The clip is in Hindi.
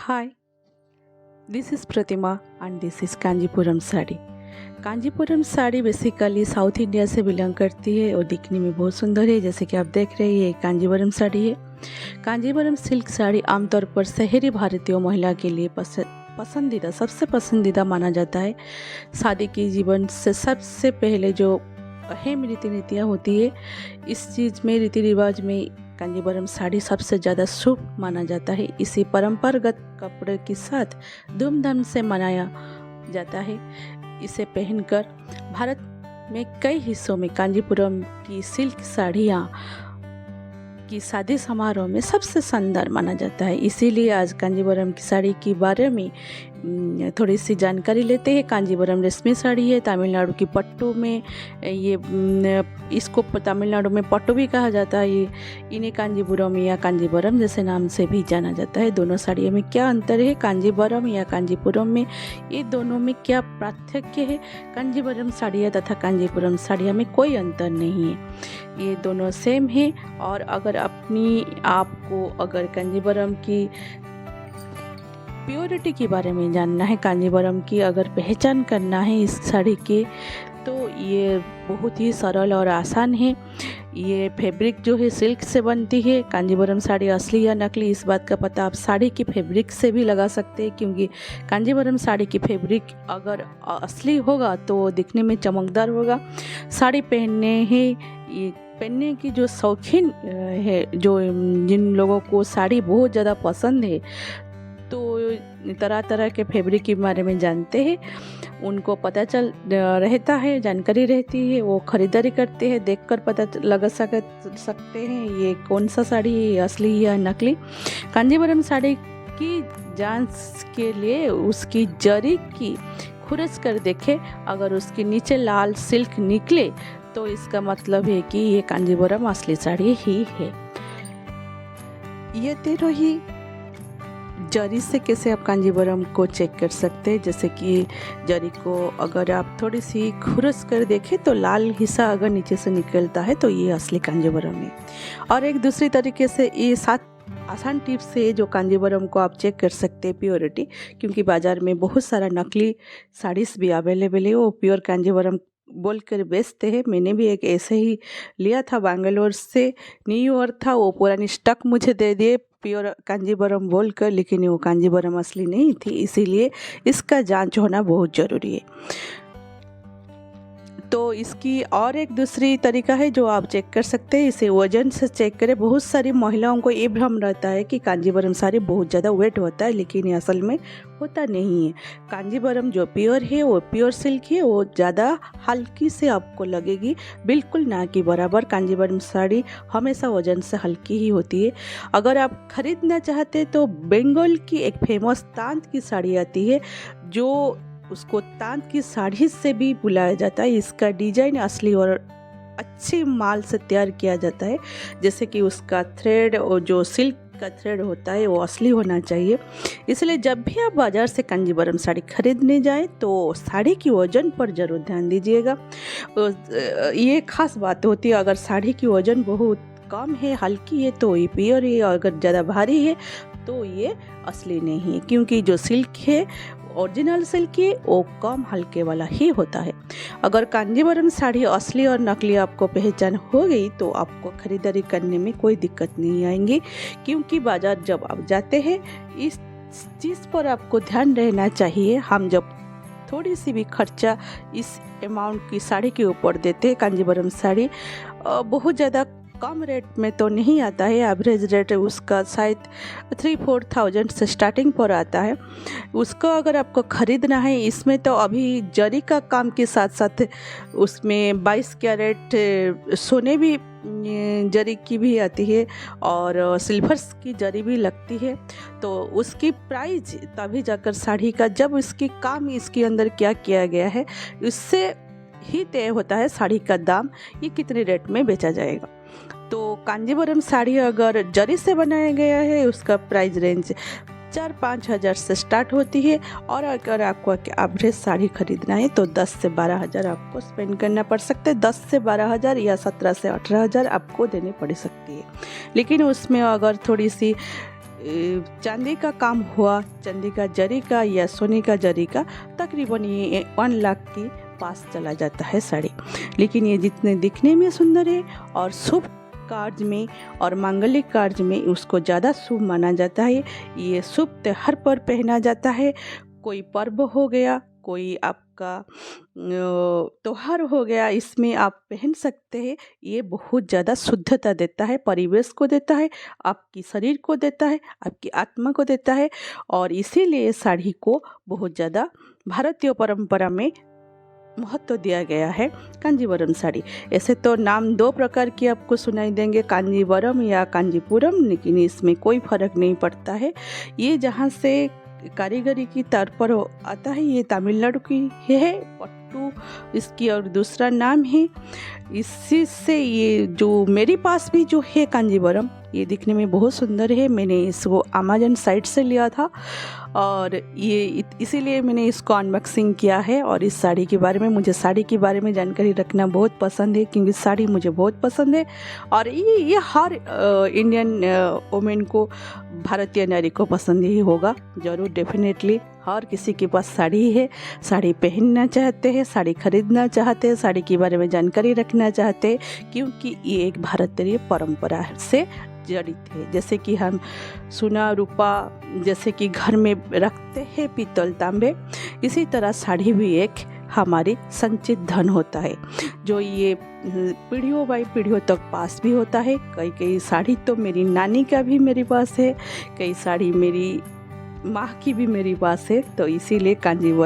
Hi, this is Pratima and this is Kanchipuram sari. Kanchipuram sari basically south India से बिलोंग करती है और दिखने में बहुत सुंदर है। जैसे कि आप देख रहे हैं ये कांजीपुरम साड़ी है। कांजीपुरम सिल्क साड़ी आमतौर पर शहरी भारतीय महिला के लिए पसंदीदा सबसे पसंदीदा माना जाता है। शादी के जीवन से सबसे पहले जो अहम रीति नीतियाँ होती है, इस चीज़ में रीति रिवाज में कांजीवरम साड़ी सबसे ज़्यादा शुभ माना जाता है। इसे परंपरागत कपड़े के साथ धूमधाम से मनाया जाता है। इसे पहनकर भारत में कई हिस्सों में कांजीपुरम की सिल्क साड़ियाँ की शादी समारोह में सबसे शानदार माना जाता है। इसीलिए आज कांजीवरम की साड़ी के बारे में थोड़ी सी जानकारी लेते हैं। कांजीवरम रेशमी साड़ी है। तमिलनाडु की पट्टू में इसको तमिलनाडु में पट्टू भी कहा जाता है। इन्हें कांजीपुरम या कांजीवरम जैसे नाम से भी जाना जाता है। दोनों साड़ियों में क्या अंतर है, कांजीवरम या कांजीपुरम में, ये दोनों में क्या पार्थक्य है? कांजीवरम साड़ियाँ तथा कांजीपुरम साड़ियाँ में कोई अंतर नहीं है, ये दोनों सेम है। और अगर अपनी आपको अगर कांजीवरम की प्योरिटी के बारे में जानना है, कांजीवरम की अगर पहचान करना है इस साड़ी के, तो ये बहुत ही सरल और आसान है। ये फैब्रिक जो है सिल्क से बनती है। कांजीवरम साड़ी असली या नकली इस बात का पता आप साड़ी की फैब्रिक से भी लगा सकते हैं, क्योंकि कांजीवरम साड़ी की फैब्रिक अगर असली होगा तो दिखने में चमकदार होगा। साड़ी पहनने की जो शौकीन है, जो जिन लोगों को साड़ी बहुत ज़्यादा पसंद है, तो तरह तरह के फैब्रिक के बारे में जानते हैं, उनको पता चल रहता है, जानकारी रहती है, वो ख़रीदारी करते हैं, देखकर पता लगा सकते हैं ये कौन सा साड़ी है, असली या नकली। कांजीवरम साड़ी की जांच के लिए उसकी जरी की खुरच कर देखें। अगर उसके नीचे लाल सिल्क निकले तो इसका मतलब है कि ये कांजीवरम असली साड़ी ही है। ये तीनों ही जरी से कैसे आप कांजीवरम को चेक कर सकते हैं। जैसे कि जरी को अगर आप थोड़ी सी खुरच कर देखें तो लाल हिस्सा अगर नीचे से निकलता है तो ये असली कांजीवरम है। और एक दूसरी तरीके से ये 7 आसान टिप्स से जो कांजीवरम को आप चेक कर सकते हैं प्योरिटी, क्योंकि बाज़ार में बहुत सारा नकली साड़ीज़ भी अवेलेबल है, वो प्योर कांजीवरम बोल कर बेचते हैं। मैंने भी एक ऐसे ही लिया था, बैंगलोर से न्यू ईयर था, वो पुरानी स्टक मुझे दे दिए प्योर कांजीवरम बोल कर, लेकिन वो कांजीवरम असली नहीं थी। इसीलिए इसका जांच होना बहुत ज़रूरी है। तो इसकी और एक दूसरी तरीका है जो आप चेक कर सकते हैं, इसे वजन से चेक करें। बहुत सारी महिलाओं को ये भ्रम रहता है कि कांजीवरम साड़ी बहुत ज़्यादा वेट होता है, लेकिन ये असल में होता नहीं है। कांजीवरम जो प्योर है, वो प्योर सिल्क है, वो ज़्यादा हल्की से आपको लगेगी, बिल्कुल ना कि बराबर। कांजीवरम साड़ी हमेशा वजन से हल्की ही होती है। अगर आप खरीदना चाहते तो बंगाल की एक फेमस तांत की साड़ी आती है, जो उसको तांत की साड़ी से भी बुलाया जाता है। इसका डिजाइन असली और अच्छे माल से तैयार किया जाता है। जैसे कि उसका थ्रेड और जो सिल्क का थ्रेड होता है वो असली होना चाहिए। इसलिए जब भी आप बाज़ार से कांजीवरम साड़ी खरीदने जाएं तो साड़ी की वज़न पर ज़रूर ध्यान दीजिएगा। ये खास बात होती है, अगर साड़ी की वज़न बहुत कम है, हल्की है, तो ये प्योर है, और अगर ज़्यादा भारी है तो ये असली नहीं है, क्योंकि जो सिल्क है ओरिजिनल सिल्क है वो कम हल्के वाला ही होता है। अगर कांजीवरम साड़ी असली और नकली आपको पहचान हो गई तो आपको खरीदारी करने में कोई दिक्कत नहीं आएंगी, क्योंकि बाज़ार जब आप जाते हैं इस चीज़ पर आपको ध्यान रहना चाहिए। हम जब थोड़ी सी भी खर्चा इस अमाउंट की साड़ी के ऊपर देते हैं, कांजीवरम साड़ी बहुत ज़्यादा कम रेट में तो नहीं आता है। एवरेज रेट उसका शायद 3-4 थाउजेंड से स्टार्टिंग पर आता है। उसको अगर आपको ख़रीदना है, इसमें तो अभी जरी का काम के साथ साथ उसमें 22 कैरेट सोने भी जरी की भी आती है और सिल्वर्स की जरी भी लगती है। तो उसकी प्राइस तभी जाकर साड़ी का, जब इसकी काम इसके अंदर क्या किया गया है, इससे ही तय होता है साड़ी का दाम, ये कितने रेट में बेचा जाएगा। तो कांजीवरम साड़ी अगर जरी से बनाया गया है, उसका प्राइस रेंज 4-5 हज़ार से स्टार्ट होती है। और अगर आपको एवरेज साड़ी खरीदना है तो 10 से 12 हज़ार आपको स्पेंड करना पड़ सकता है। 10 से 12 हज़ार या 17 से 18 हज़ार आपको देने पड़ सकती है। लेकिन उसमें अगर थोड़ी सी चांदी का काम हुआ, चांदी का जरी का या सोने का जरी का, तकरीबन ये 1 लाख के पास चला जाता है साड़ी। लेकिन ये जितने दिखने में सुंदर है और शुभ कार्य में और मांगलिक कार्य में उसको ज़्यादा शुभ माना जाता है। ये शुभ त्योहार पर पहना जाता है। कोई पर्व हो गया, कोई आपका त्योहार हो गया, इसमें आप पहन सकते हैं। ये बहुत ज़्यादा शुद्धता देता है, परिवेश को देता है, आपकी शरीर को देता है, आपकी आत्मा को देता है। और इसीलिए साड़ी को बहुत ज़्यादा भारतीय परंपरा में महत्व दिया गया है। कांजीवरम साड़ी, ऐसे तो नाम 2 प्रकार की आपको सुनाई देंगे, कांजीवरम या कांजीपुरम, लेकिन इसमें कोई फर्क नहीं पड़ता है। ये जहाँ से कारीगरी की तौर पर आता है, ये तमिलनाडु की है, पट्टू इसकी और दूसरा नाम है। इसी से ये जो मेरे पास भी जो है कांजीवरम, ये दिखने में बहुत सुंदर है। मैंने इसको अमेज़न साइट से लिया था और ये इसीलिए मैंने इसको अनबॉक्सिंग किया है। और इस साड़ी के बारे में, मुझे साड़ी के बारे में जानकारी रखना बहुत पसंद है, क्योंकि साड़ी मुझे बहुत पसंद है। और ये हर इंडियन वुमेन को, भारतीय नारी को पसंद ही होगा ज़रूर, डेफिनेटली। हर किसी के पास साड़ी है, साड़ी पहनना चाहते हैं, साड़ी खरीदना चाहते हैं, साड़ी के बारे में जानकारी रखना चाहते हैं, क्योंकि ये एक भारतीय परंपरा से जड़ित है। जैसे कि हम सोना रूपा जैसे कि घर में रखते हैं, पीतल तांबे, इसी तरह साड़ी भी एक हमारी संचित धन होता है, जो ये पीढ़ियों बाई पीढ़ियों तक पास भी होता है। कई साड़ी तो मेरी नानी का भी मेरे पास है, कई साड़ी मेरी माँ की भी मेरे पास है। तो इसीलिए कांजीवरम